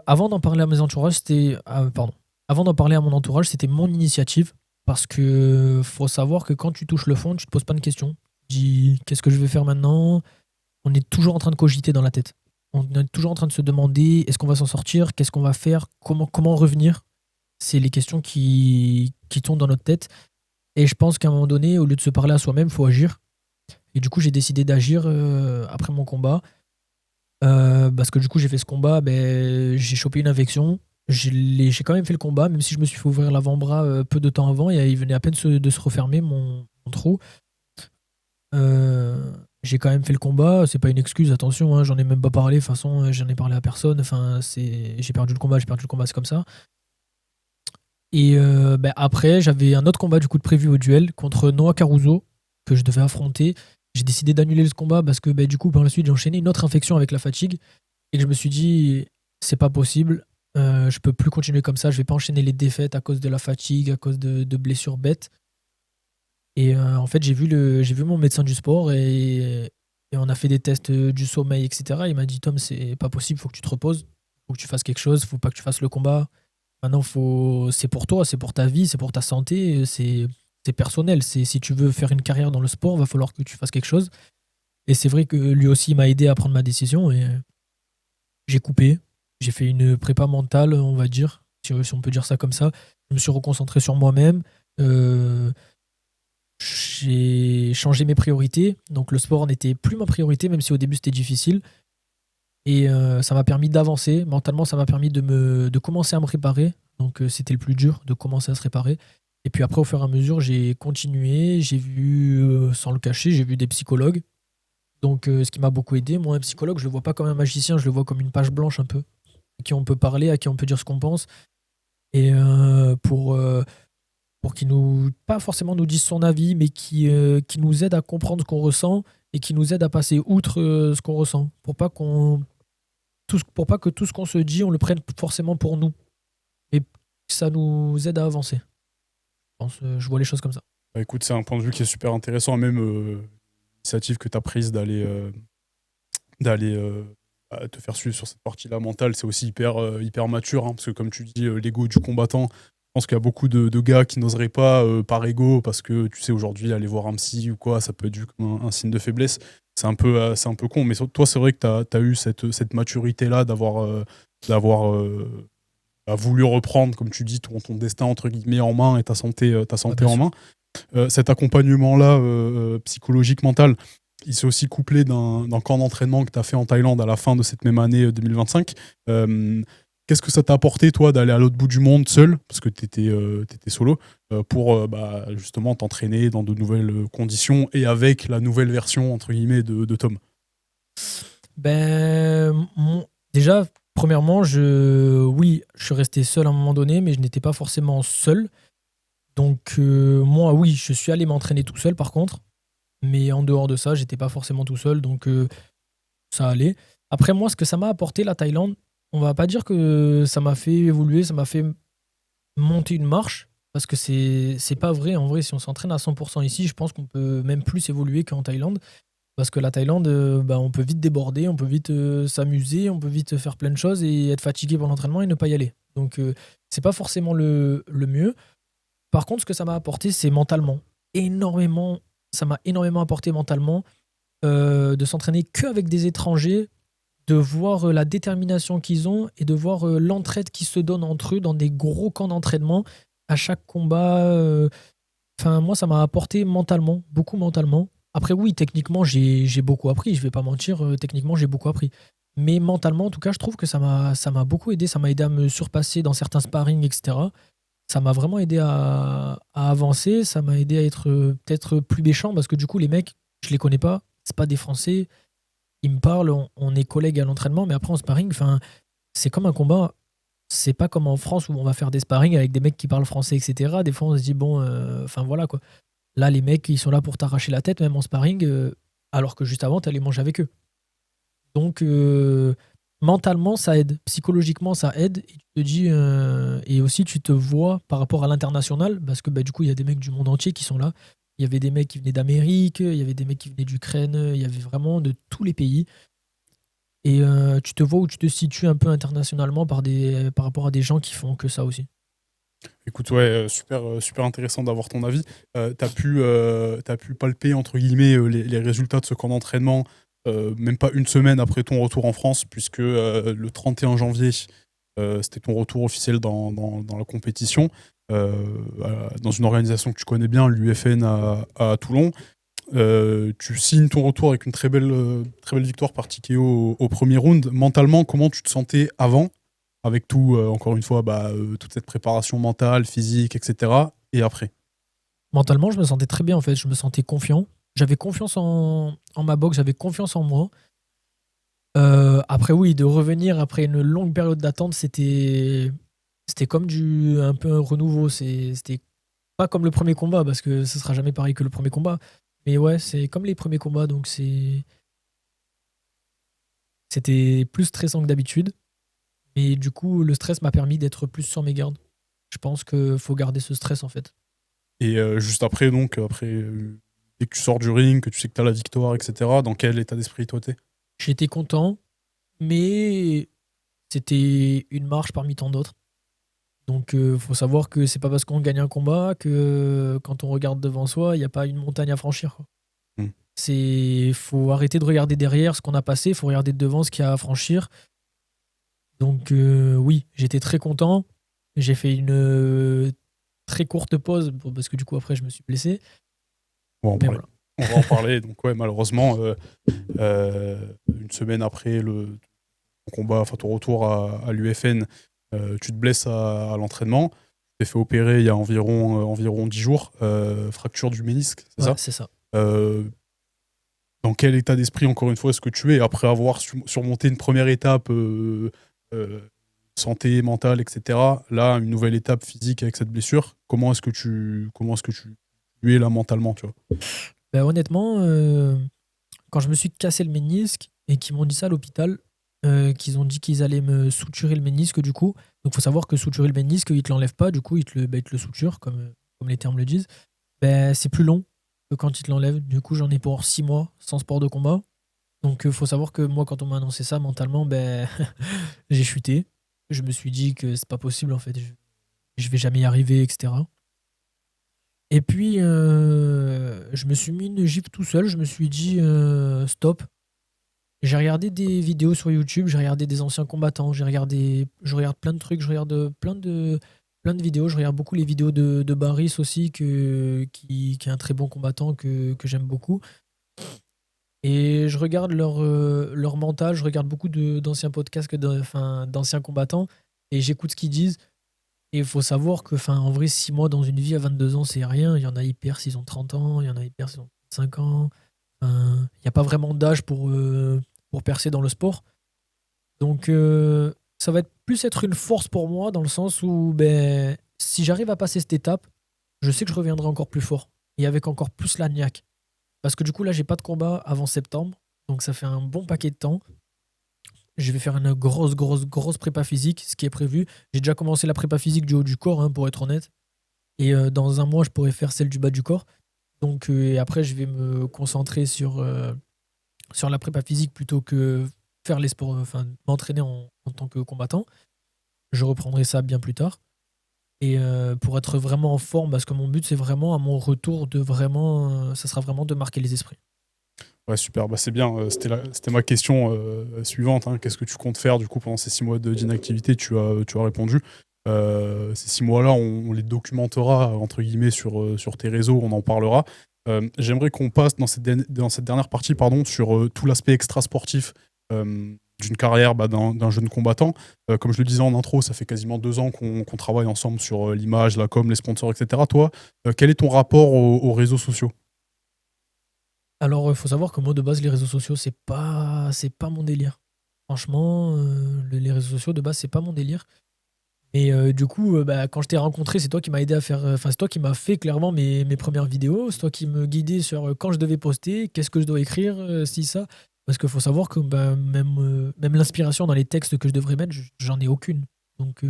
Avant d'en parler à mes entourages, c'était. Pardon. Avant d'en parler à mon entourage, c'était mon initiative. Parce que faut savoir que quand tu touches le fond, tu te poses pas de questions. Tu dis qu'est-ce que je vais faire maintenant? On est toujours en train de cogiter dans la tête. On est toujours en train de se demander est-ce qu'on va s'en sortir? Qu'est-ce qu'on va faire? Comment revenir? C'est les questions qui tournent dans notre tête. Et je pense qu'à un moment donné, au lieu de se parler à soi-même, il faut agir. Et du coup, j'ai décidé d'agir après mon combat. Parce que du coup, j'ai fait ce combat, j'ai chopé une infection. J'ai quand même fait le combat, même si je me suis fait ouvrir l'avant-bras peu de temps avant, et il venait à peine de se refermer mon trou. J'ai quand même fait le combat, c'est pas une excuse, attention, hein, j'en ai même pas parlé, de toute façon, j'en ai parlé à personne. Enfin, j'ai perdu le combat, c'est comme ça. Et après, j'avais un autre combat du coup de prévu au duel contre Noah Caruso que je devais affronter. J'ai décidé d'annuler ce combat parce que du coup, par la suite, j'ai enchaîné une autre infection avec la fatigue et que je me suis dit, c'est pas possible, je peux plus continuer comme ça, je vais pas enchaîner les défaites à cause de la fatigue, à cause de blessures bêtes. Et en fait, j'ai vu mon médecin du sport et on a fait des tests du sommeil, etc. Il m'a dit, Tom, c'est pas possible, faut que tu te reposes, faut que tu fasses quelque chose, faut pas que tu fasses le combat. Maintenant, c'est pour toi, c'est pour ta vie, c'est pour ta santé, c'est personnel. Si tu veux faire une carrière dans le sport, va falloir que tu fasses quelque chose. Et c'est vrai que lui aussi m'a aidé à prendre ma décision et j'ai coupé. J'ai fait une prépa mentale, on va dire, si on peut dire ça comme ça. Je me suis reconcentré sur moi-même. Euh, j'ai changé mes priorités. Donc le sport n'était plus ma priorité, même si au début c'était difficile. Et ça m'a permis d'avancer. Mentalement, ça m'a permis de commencer à me réparer. Donc c'était le plus dur, de commencer à se réparer. Et puis après, au fur et à mesure, j'ai continué. J'ai vu, sans le cacher, j'ai vu des psychologues. Donc ce qui m'a beaucoup aidé. Moi, un psychologue, je le vois pas comme un magicien, je le vois comme une page blanche un peu. À qui on peut parler, à qui on peut dire ce qu'on pense. Et pour qu'il nous, pas forcément nous dise son avis, mais qui nous aide à comprendre ce qu'on ressent et qui nous aide à passer outre ce qu'on ressent. Pour pas que tout ce qu'on se dit, on le prenne forcément pour nous. Et que ça nous aide à avancer. Je vois les choses comme ça. Bah, écoute, c'est un point de vue qui est super intéressant, et même l'initiative que tu as prise d'aller te faire suivre sur cette partie-là mentale, c'est aussi hyper mature, hein, parce que comme tu dis, l'ego du combattant, je pense qu'il y a beaucoup de gars qui n'oseraient pas par ego, parce que tu sais, aujourd'hui, aller voir un psy ou quoi, ça peut être vu comme un signe de faiblesse. C'est un peu con, mais toi, c'est vrai que tu as eu cette maturité-là d'avoir voulu reprendre, comme tu dis, ton destin entre guillemets en main et ta santé en main. Cet accompagnement-là, psychologique, mental, il s'est aussi couplé d'un camp d'entraînement que tu as fait en Thaïlande à la fin de cette même année 2025. Qu'est-ce que ça t'a apporté, toi, d'aller à l'autre bout du monde seul, parce que tu étais solo, pour justement t'entraîner dans de nouvelles conditions et avec la nouvelle version, entre guillemets, de Tom? Déjà, premièrement, oui, je suis resté seul à un moment donné, mais je n'étais pas forcément seul. Donc, moi, oui, je suis allé m'entraîner tout seul, par contre. Mais en dehors de ça, j'étais pas forcément tout seul, donc ça allait. Après, moi, ce que ça m'a apporté, la Thaïlande, on va pas dire que ça m'a fait évoluer, ça m'a fait monter une marche, parce que c'est pas vrai. En vrai, si on s'entraîne à 100% ici, je pense qu'on peut même plus évoluer qu'en Thaïlande. Parce que la Thaïlande, bah, on peut vite déborder, on peut vite s'amuser, on peut vite faire plein de choses et être fatigué pour l'entraînement et ne pas y aller. Donc, c'est pas forcément le mieux. Par contre, ce que ça m'a apporté, c'est mentalement. Énormément, ça m'a énormément apporté mentalement de s'entraîner qu'avec des étrangers, de voir la détermination qu'ils ont et de voir l'entraide qui se donne entre eux dans des gros camps d'entraînement à chaque combat. Enfin, moi, ça m'a apporté mentalement, beaucoup mentalement. Après, oui, techniquement, j'ai beaucoup appris. Je vais pas mentir, techniquement, j'ai beaucoup appris. Mais mentalement, en tout cas, je trouve que ça m'a beaucoup aidé. Ça m'a aidé à me surpasser dans certains sparring, etc. Ça m'a vraiment aidé à avancer. Ça m'a aidé à être peut-être plus méchant parce que du coup, les mecs, je les connais pas. C'est pas des Français. Ils me parlent, on est collègues à l'entraînement, mais après en sparring, enfin, c'est comme un combat. C'est pas comme en France où on va faire des sparring avec des mecs qui parlent français, etc. Des fois, on se dit, bon, enfin voilà quoi. Là, les mecs, ils sont là pour t'arracher la tête, même en sparring, alors que juste avant, t'allais manger avec eux. Donc, mentalement, ça aide. Psychologiquement, ça aide. Et tu te dis, et aussi, tu te vois par rapport à l'international, parce que bah, du coup, il y a des mecs du monde entier qui sont là. Il y avait des mecs qui venaient d'Amérique, il y avait des mecs qui venaient d'Ukraine, il y avait vraiment de tous les pays. Et tu te vois où tu te situes un peu internationalement par rapport à des gens qui font que ça aussi. Écoute, ouais, super intéressant d'avoir ton avis. T'as pu palper, entre guillemets, les résultats de ce camp d'entraînement, même pas une semaine après ton retour en France, puisque le 31 janvier, c'était ton retour officiel dans la compétition, dans une organisation que tu connais bien, l'UFN à Toulon. Tu signes ton retour avec une très belle victoire par TKO au premier round. Mentalement, comment tu te sentais avant, avec tout, encore une fois, toute cette préparation mentale, physique, etc. Et après? Mentalement, je me sentais très bien en fait. Je me sentais confiant. J'avais confiance en ma boxe, j'avais confiance en moi. Après, oui, de revenir après une longue période d'attente, c'était comme un peu un renouveau. C'était pas comme le premier combat parce que ce sera jamais pareil que le premier combat. Mais ouais, c'est comme les premiers combats, donc c'était plus stressant que d'habitude. Mais du coup, le stress m'a permis d'être plus sur mes gardes. Je pense qu'il faut garder ce stress en fait. Et juste après, donc, dès que tu sors du ring, que tu sais que tu as la victoire, etc., dans quel état d'esprit toi t'es? J'étais content, mais c'était une marche parmi tant d'autres. Donc, faut savoir que c'est pas parce qu'on gagne un combat que quand on regarde devant soi, il n'y a pas une montagne à franchir, quoi. Hmm. Faut arrêter de regarder derrière ce qu'on a passé, il faut regarder devant ce qu'il y a à franchir. Donc, oui, j'étais très content. J'ai fait une très courte pause parce que du coup, après, je me suis blessé. On va en Mais parler. voilà. On va en parler. Donc, ouais, malheureusement, une semaine après ton combat, enfin ton retour à l'UFN, tu te blesses à l'entraînement. Tu t'es fait opérer il y a environ 10 jours, fracture du ménisque, c'est Ouais, ça? c'est ça. Euh, dans quel état d'esprit, encore une fois, est-ce que tu es, après avoir surmonté une première étape euh, santé, mentale, etc., là, une nouvelle étape physique avec cette blessure, comment est-ce que tu es là mentalement, tu vois? Ben, honnêtement, quand je me suis cassé le ménisque et qu'ils m'ont dit ça à l'hôpital, qu'ils ont dit qu'ils allaient me suturer le ménisque du coup. Donc, faut savoir que suturer le ménisque, ils te l'enlèvent pas, du coup, ils te le suturent, comme les termes le disent. Ben, c'est plus long que quand ils te l'enlèvent. Du coup, j'en ai pour 6 mois sans sport de combat. Donc, faut savoir que moi, quand on m'a annoncé ça, mentalement, ben, j'ai chuté. Je me suis dit que c'est pas possible, en fait. Je vais jamais y arriver, etc. Et puis, je me suis mis une gifle tout seul. Je me suis dit, stop. J'ai regardé des vidéos sur YouTube, j'ai regardé des anciens combattants, je regarde plein de trucs, je regarde plein de vidéos. Je regarde beaucoup les vidéos de Baris aussi, qui est un très bon combattant que j'aime beaucoup. Et je regarde leur mental, je regarde beaucoup d'anciens podcasts, enfin, d'anciens combattants, et j'écoute ce qu'ils disent. Et il faut savoir que, enfin, en vrai, 6 mois dans une vie à 22 ans, c'est rien. Il y en a, ils percent s'ils ont 30 ans, il y en a, ils percent s'ils ont 5 ans. Enfin, il n'y a pas vraiment d'âge pour percer dans le sport. Donc, ça va être une force pour moi dans le sens où, ben, si j'arrive à passer cette étape, je sais que je reviendrai encore plus fort et avec encore plus la niaque. Parce que du coup, là, j'ai pas de combat avant septembre. Donc, ça fait un bon paquet de temps. Je vais faire une grosse prépa physique, ce qui est prévu. J'ai déjà commencé la prépa physique du haut du corps, hein, pour être honnête. Et dans un mois, je pourrais faire celle du bas du corps. Donc, et après, je vais me concentrer sur la prépa physique plutôt que faire les sports, enfin, m'entraîner en tant que combattant. Je reprendrai ça bien plus tard. Et pour être vraiment en forme, parce que mon but, c'est vraiment à mon retour de vraiment, ça sera vraiment de marquer les esprits. Ouais, super, bah, c'est bien. C'était ma question suivante, hein. Qu'est-ce que tu comptes faire du coup pendant ces 6 mois d'inactivité? Tu as répondu. Ces 6 mois-là, on les documentera entre guillemets sur tes réseaux, on en parlera. J'aimerais qu'on passe dans cette dernière partie, pardon, sur tout l'aspect extra-sportif d'une carrière, d'un jeune combattant. Comme je le disais en intro, ça fait quasiment 2 ans qu'on travaille ensemble sur l'image, la com, les sponsors, etc. Toi, quel est ton rapport aux réseaux sociaux? Alors, il faut savoir que moi, de base, les réseaux sociaux, c'est pas mon délire. Franchement, les réseaux sociaux, de base, c'est pas mon délire. Et du coup, bah, quand je t'ai rencontré, c'est toi qui m'as aidé à faire. Enfin, c'est toi qui m'as fait clairement mes premières vidéos. C'est toi qui me guidais sur quand je devais poster, qu'est-ce que je dois écrire, si, ça. Parce qu'il faut savoir que bah, même l'inspiration dans les textes que je devrais mettre, j'en ai aucune. Donc,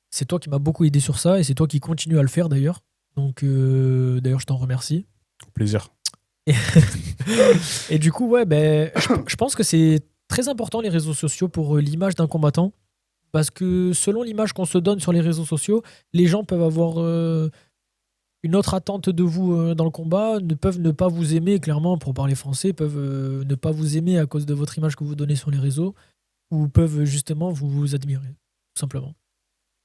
c'est toi qui m'as beaucoup aidé sur ça et c'est toi qui continue à le faire d'ailleurs. Donc, d'ailleurs, je t'en remercie. Au plaisir. Et, et du coup, ouais, ben, je pense que c'est très important les réseaux sociaux pour l'image d'un combattant. Parce que selon l'image qu'on se donne sur les réseaux sociaux, les gens peuvent avoir une autre attente de vous dans le combat, peuvent ne pas vous aimer, clairement, pour parler français, peuvent ne pas vous aimer à cause de votre image que vous donnez sur les réseaux, ou peuvent justement vous admirer, tout simplement.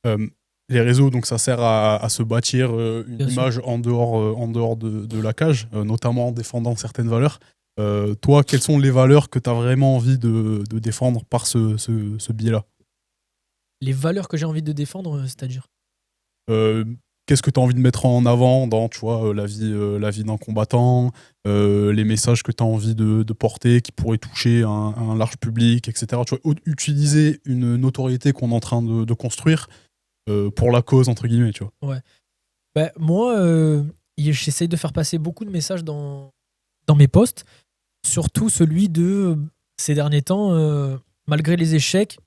Euh, les réseaux, donc ça sert à se bâtir une Bien sûr. image en dehors de la cage, notamment en défendant certaines valeurs. Toi, quelles sont les valeurs que tu as vraiment envie de défendre par ce biais-là? Les valeurs que j'ai envie de défendre, c'est-à-dire. Euh, Qu'est-ce que tu as envie de mettre en avant dans, tu vois, la vie d'un combattant, les messages que tu as envie de porter qui pourraient toucher un large public, etc. Tu vois, utiliser une notoriété qu'on est en train de construire pour la cause, entre guillemets, tu vois. Ouais. Ben, moi, j'essaye de faire passer beaucoup de messages dans mes posts, surtout celui de ces derniers temps, malgré les échecs,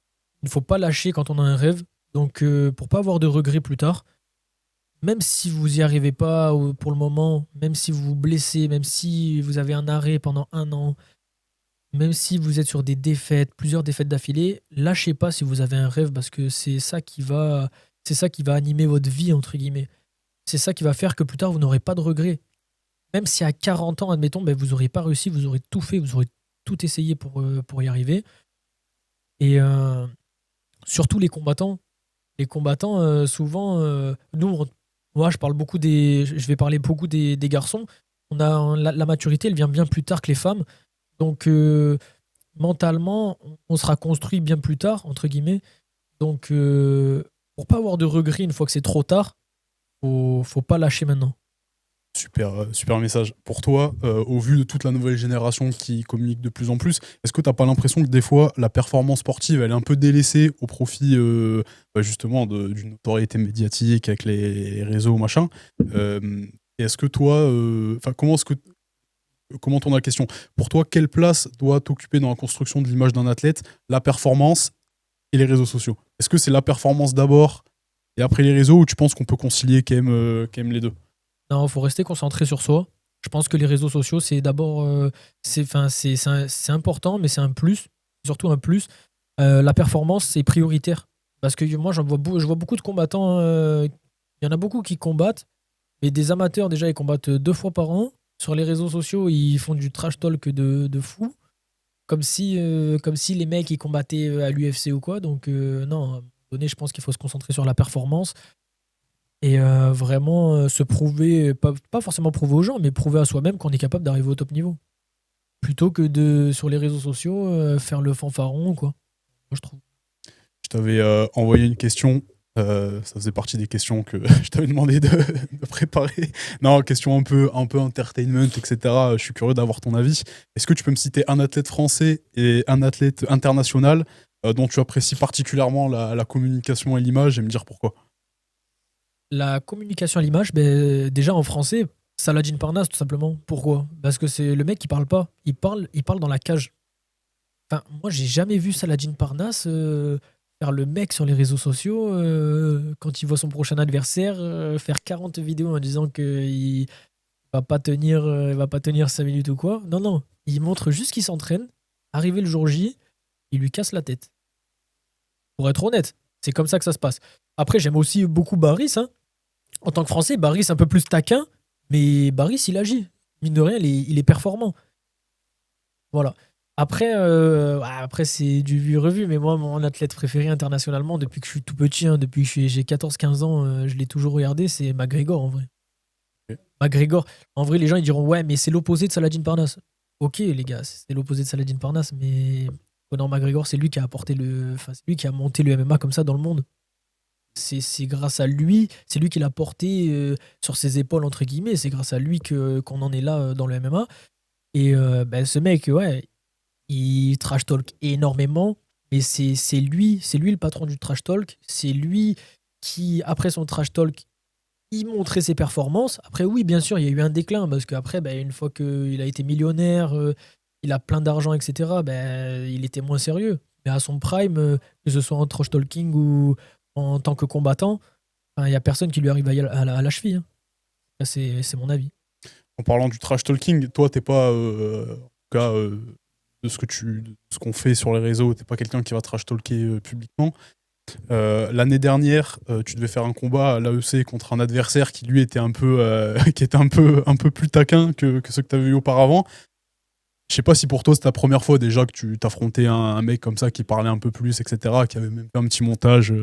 il ne faut pas lâcher quand on a un rêve. Donc, pour pas avoir de regrets plus tard, même si vous n'y arrivez pas pour le moment, même si vous vous blessez, même si vous avez un arrêt pendant 1 an, même si vous êtes sur des défaites, plusieurs défaites d'affilée, lâchez pas si vous avez un rêve parce que c'est ça qui va animer votre vie, entre guillemets. C'est ça qui va faire que plus tard, vous n'aurez pas de regrets. Même si à 40 ans, admettons, ben, vous n'aurez pas réussi, vous aurez tout fait, vous aurez tout essayé pour y arriver. Et surtout les combattants. Les combattants, souvent, moi, je vais parler beaucoup des garçons. La maturité, elle vient bien plus tard que les femmes. Donc, mentalement, on sera construit bien plus tard, entre guillemets. Donc, pour pas avoir de regrets une fois que c'est trop tard, faut pas lâcher maintenant. Super message. Pour toi, au vu de toute la nouvelle génération qui communique de plus en plus, est-ce que tu n'as pas l'impression que des fois, la performance sportive, elle est un peu délaissée au profit justement d'une notoriété médiatique avec les réseaux, machin et est-ce que toi, comment tourne la question? Pour toi, quelle place doit t'occuper dans la construction de l'image d'un athlète, la performance et les réseaux sociaux? Est-ce que c'est la performance d'abord et après les réseaux, ou tu penses qu'on peut concilier quand même les deux? Non, il faut rester concentré sur soi. Je pense que les réseaux sociaux, c'est d'abord, c'est important, mais c'est un plus, surtout un plus. La performance, c'est prioritaire. Parce que moi, je vois beaucoup de combattants. Il y en a beaucoup qui combattent, mais des amateurs, déjà, ils combattent 2 fois par an. Sur les réseaux sociaux, ils font du trash talk de fou. Comme si les mecs, ils combattaient à l'UFC ou quoi. Donc, non, à un moment donné, je pense qu'il faut se concentrer sur la performance et vraiment se prouver, pas forcément prouver aux gens, mais prouver à soi-même qu'on est capable d'arriver au top niveau. Plutôt que sur les réseaux sociaux, faire le fanfaron, quoi. Moi, je trouve. Je t'avais envoyé une question. Ça faisait partie des questions que je t'avais demandé de préparer. Non, question un peu entertainment, etc. Je suis curieux d'avoir ton avis. Est-ce que tu peux me citer un athlète français et un athlète international dont tu apprécies particulièrement la communication et l'image et me dire pourquoi? La communication à l'image, ben, déjà en français, Saladin Parnasse, tout simplement. Pourquoi? Parce que c'est le mec qui parle pas. Il parle dans la cage. Enfin, moi, j'ai jamais vu Saladin Parnasse faire le mec sur les réseaux sociaux quand il voit son prochain adversaire faire 40 vidéos en disant qu'il va pas tenir 5 minutes ou quoi. Non, non. Il montre juste qu'il s'entraîne. Arrivé le jour J, il lui casse la tête. Pour être honnête, c'est comme ça que ça se passe. Après, j'aime aussi beaucoup Baris. Hein. En tant que Français, Baris un peu plus taquin, mais Baris, il agit. Mine de rien, il est performant. Voilà. Après c'est du vu et revu, mais moi, mon athlète préféré internationalement, depuis que je suis tout petit, hein, depuis que j'ai 14-15 ans, je l'ai toujours regardé, c'est McGregor, en vrai. Ok. McGregor, en vrai, les gens, ils diront, ouais, mais c'est l'opposé de Saladin Parnasse. Ok, les gars, c'est l'opposé de Saladin Parnasse, mais Conor McGregor, c'est lui qui a c'est lui qui a monté le MMA comme ça dans le monde. C'est grâce à lui, c'est lui qui l'a porté sur ses épaules, entre guillemets, c'est grâce à lui qu'on en est là dans le MMA. Et ben, ce mec, ouais, il trash talk énormément, mais c'est lui le patron du trash talk. C'est lui qui, après son trash talk, il montrait ses performances. Après, oui, bien sûr, il y a eu un déclin parce qu'après, ben, une fois qu'il a été millionnaire, il a plein d'argent, etc., ben, il était moins sérieux. Mais à son prime, que ce soit en trash talking ou en tant que combattant, il n'y a personne qui lui arrive à la cheville. Hein. Ça, c'est mon avis. En parlant du trash talking, toi, t'es pas, en tout cas, de ce qu'on fait sur les réseaux, t'es pas quelqu'un qui va trash talker publiquement. L'année dernière, tu devais faire un combat à l'AEC contre un adversaire qui lui était un peu, qui était un peu plus taquin que ceux que tu avais eu auparavant. Je sais pas si pour toi c'est ta première fois déjà que tu t'affrontais un mec comme ça qui parlait un peu plus, etc., qui avait même fait un petit montage.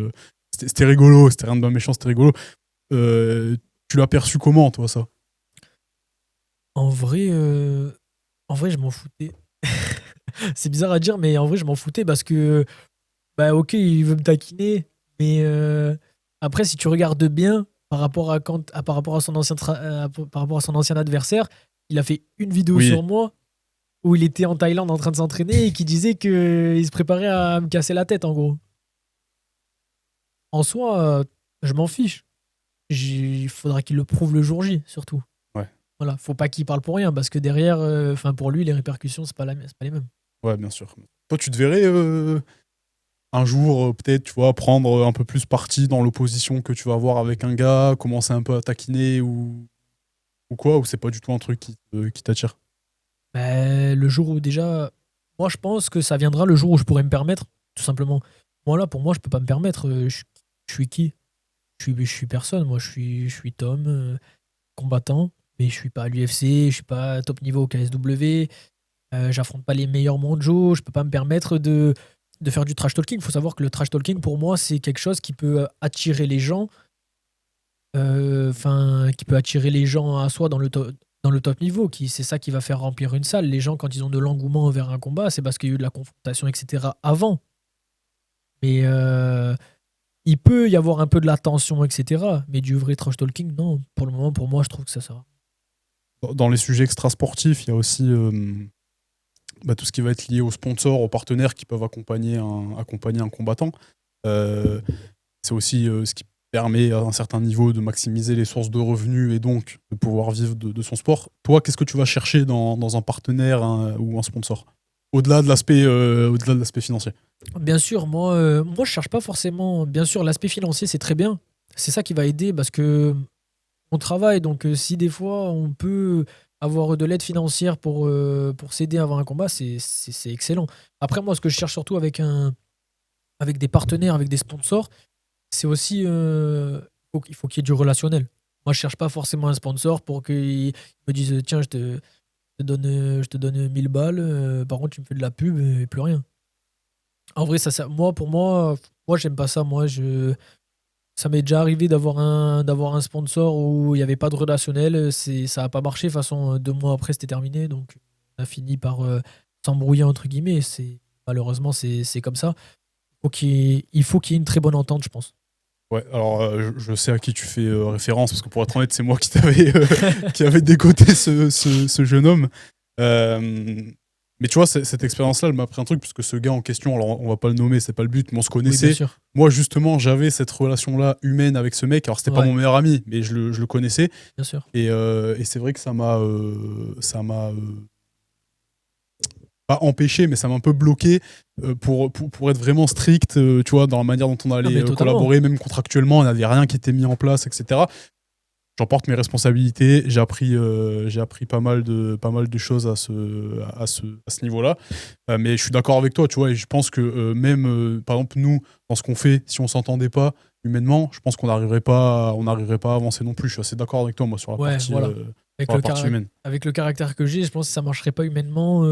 C'était rigolo, c'était rien de méchant, c'était rigolo. Tu l'as perçu comment, toi, ça? En vrai, je m'en foutais. C'est bizarre à dire, mais en vrai, je m'en foutais parce que, bah, ok, il veut me taquiner, mais après, si tu regardes bien par rapport à son par rapport à son ancien adversaire, il a fait une vidéo Oui, sur moi où il était en Thaïlande en train de s'entraîner et qui disait qu'il se préparait à me casser la tête, en gros. En soi, je m'en fiche. Il faudra qu'il le prouve le jour J, surtout. ouais, Voilà, faut pas qu'il parle pour rien parce que derrière, enfin pour lui, les répercussions, c'est pas les mêmes. ouais, bien sûr. Toi, tu te verrais un jour, peut-être, tu vois, prendre un peu plus parti dans l'opposition que tu vas avoir avec un gars, commencer un peu à taquiner ou quoi, ou c'est pas du tout un truc qui t'attire? Ben, le jour où déjà, moi je pense que ça viendra le jour où je pourrais me permettre, tout simplement. Moi là, pour moi, je peux pas me permettre. Je suis qui? Je suis personne. Moi, je suis Tom, combattant, mais je suis pas à l'UFC, je suis pas à top niveau au KSW. J'affronte pas les meilleurs mondiaux. Je peux pas me permettre de faire du trash talking. Il faut savoir que le trash talking, pour moi, c'est quelque chose qui peut attirer les gens, enfin, qui peut attirer les gens à soi dans le top niveau. C'est ça qui va faire remplir une salle. Les gens, quand ils ont de l'engouement vers un combat, c'est parce qu'il y a eu de la confrontation, etc. avant. Mais il peut y avoir un peu de la tension, etc. Mais du vrai trash talking, non. Pour le moment, pour moi, je trouve que ça sert. Dans les sujets extrasportifs, il y a aussi tout ce qui va être lié aux sponsors, aux partenaires qui peuvent accompagner un combattant. Euh, c'est aussi ce qui permet à un certain niveau de maximiser les sources de revenus et donc de pouvoir vivre de son sport. Toi, qu'est-ce que tu vas chercher dans un partenaire ou un sponsor? Au-delà de l'aspect financier. Bien sûr, moi, je cherche pas forcément. Bien sûr, l'aspect financier, c'est très bien. C'est ça qui va aider parce que on travaille. Donc, si des fois, on peut avoir de l'aide financière pour s'aider à avoir un combat, c'est excellent. Après, moi, ce que je cherche surtout avec des partenaires, avec des sponsors, c'est aussi il faut qu'il y ait du relationnel. Moi, je cherche pas forcément un sponsor pour qu'il me dise tiens, je te donne 1000 balles, par contre, tu me fais de la pub et plus rien. En vrai, pour moi, j'aime pas ça. Ça m'est déjà arrivé d'avoir un sponsor où il n'y avait pas de relationnel. Ça n'a pas marché. De toute façon, 2 mois après, c'était terminé. Donc, on a fini par s'embrouiller, entre guillemets. Malheureusement, c'est comme ça. Il faut qu'il y ait une très bonne entente, je pense. Ouais, alors je sais à qui tu fais référence, parce que pour être honnête, c'est moi qui avait décoté ce jeune homme. Euh, Mais tu vois, cette expérience-là, elle m'a appris un truc, parce que ce gars en question, alors on va pas le nommer, c'est pas le but, mais on se Oui, connaissait. bien sûr. Moi, justement, j'avais cette relation-là humaine avec ce mec. Alors, c'était pas Ouais. mon meilleur ami, mais je le connaissais. Bien sûr. Et c'est vrai que ça m'a pas empêché, mais ça m'a un peu bloqué pour être vraiment strict, tu vois, dans la manière dont on Ah, allait mais totalement. collaborer, même contractuellement, il n'y avait rien qui était mis en place, etc. J'en porte mes responsabilités, j'ai appris pas mal de choses à ce niveau-là. Mais je suis d'accord avec toi, tu vois, et je pense que même, par exemple, nous, dans ce qu'on fait, si on s'entendait pas humainement, je pense qu'on n'arriverait pas à avancer non plus. Je suis assez d'accord avec toi, moi, sur la Ouais, partie, voilà. Avec sur la le, partie carac- humaine. avec le caractère que j'ai, je pense que ça marcherait pas humainement.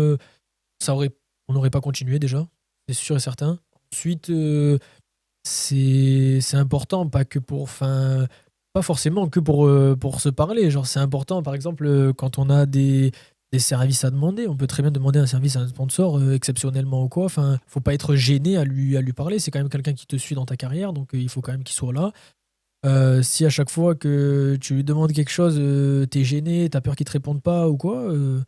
On n'aurait pas continué déjà, c'est sûr et certain. Ensuite, c'est important, pas que pour, enfin, pas forcément que pour se parler. Genre, c'est important, par exemple, quand on a des services à demander, on peut très bien demander un service à un sponsor, exceptionnellement ou quoi. Enfin, faut pas être gêné à lui parler. C'est quand même quelqu'un qui te suit dans ta carrière, donc il faut quand même qu'il soit là. Si à chaque fois que tu lui demandes quelque chose, t'es gêné, t'as peur qu'il te réponde pas ou quoi, je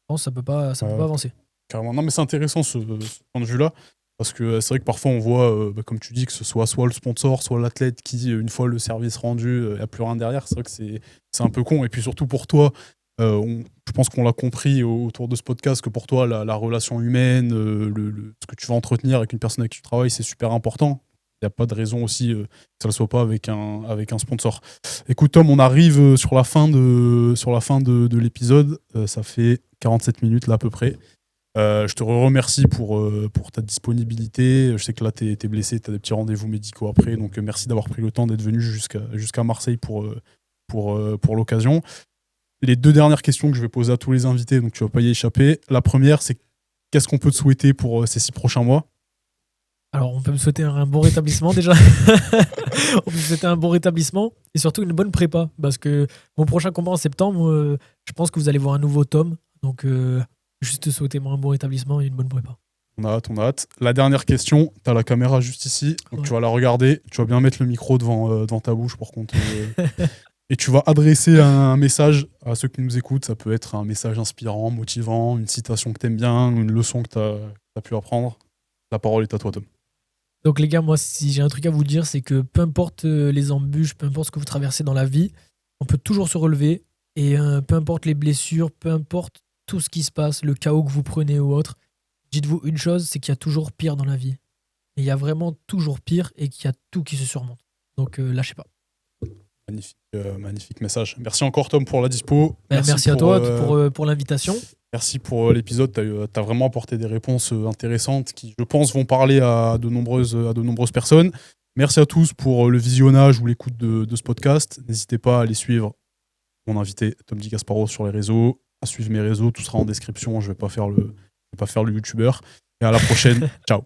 pense que ça peut pas Euh, avancer. Carrément. Non, mais c'est intéressant ce point de vue-là. Parce que c'est vrai que parfois on voit, comme tu dis, que ce soit le sponsor, soit l'athlète qui, une fois le service rendu, il n'y a plus rien derrière. C'est vrai que c'est un peu con. Et puis surtout pour toi, je pense qu'on l'a compris autour de ce podcast, que pour toi, la relation humaine, ce que tu vas entretenir avec une personne avec qui tu travailles, c'est super important. Il n'y a pas de raison aussi que ça ne le soit pas avec un sponsor. Écoute Tom, on arrive sur la fin de l'épisode. Ça fait 47 minutes là à peu près. Je te remercie pour ta disponibilité. Je sais que là, tu es blessé, tu as des petits rendez-vous médicaux après. Donc, merci d'avoir pris le temps d'être venu jusqu'à Marseille pour l'occasion. Les 2 dernières questions que je vais poser à tous les invités, donc tu vas pas y échapper. La première, c'est qu'est-ce qu'on peut te souhaiter pour ces 6 prochains mois? Alors, on peut me souhaiter un bon rétablissement déjà. On peut me souhaiter un bon rétablissement et surtout une bonne prépa. Parce que mon prochain combat en septembre, je pense que vous allez voir un nouveau tome. Donc, juste souhaitez-moi un bon rétablissement et une bonne prépa. On a hâte, on a hâte. La dernière question, tu as la caméra juste ici, donc Ouais. tu vas la regarder. Tu vas bien mettre le micro devant ta bouche pour qu'on te. Et tu vas adresser un message à ceux qui nous écoutent. Ça peut être un message inspirant, motivant, une citation que t'aimes bien, une leçon que t'as pu apprendre. La parole est à toi, Tom. Donc, les gars, moi, si j'ai un truc à vous dire, c'est que peu importe les embûches, peu importe ce que vous traversez dans la vie, on peut toujours se relever. Et peu importe les blessures, peu importe tout ce qui se passe, le chaos que vous prenez ou autre, dites-vous une chose, c'est qu'il y a toujours pire dans la vie. Et il y a vraiment toujours pire et qu'il y a tout qui se surmonte. Donc, lâchez pas. Magnifique message. Merci encore, Tom, pour la dispo. Merci à toi pour l'invitation. Merci pour l'épisode. T'as vraiment apporté des réponses intéressantes qui, je pense, vont parler à de nombreuses personnes. Merci à tous pour le visionnage ou l'écoute de ce podcast. N'hésitez pas à aller suivre mon invité Tom Di Gasparo sur les réseaux, à suivre mes réseaux. Tout sera en description. Je vais pas faire le youtubeur. Et à la prochaine. Ciao.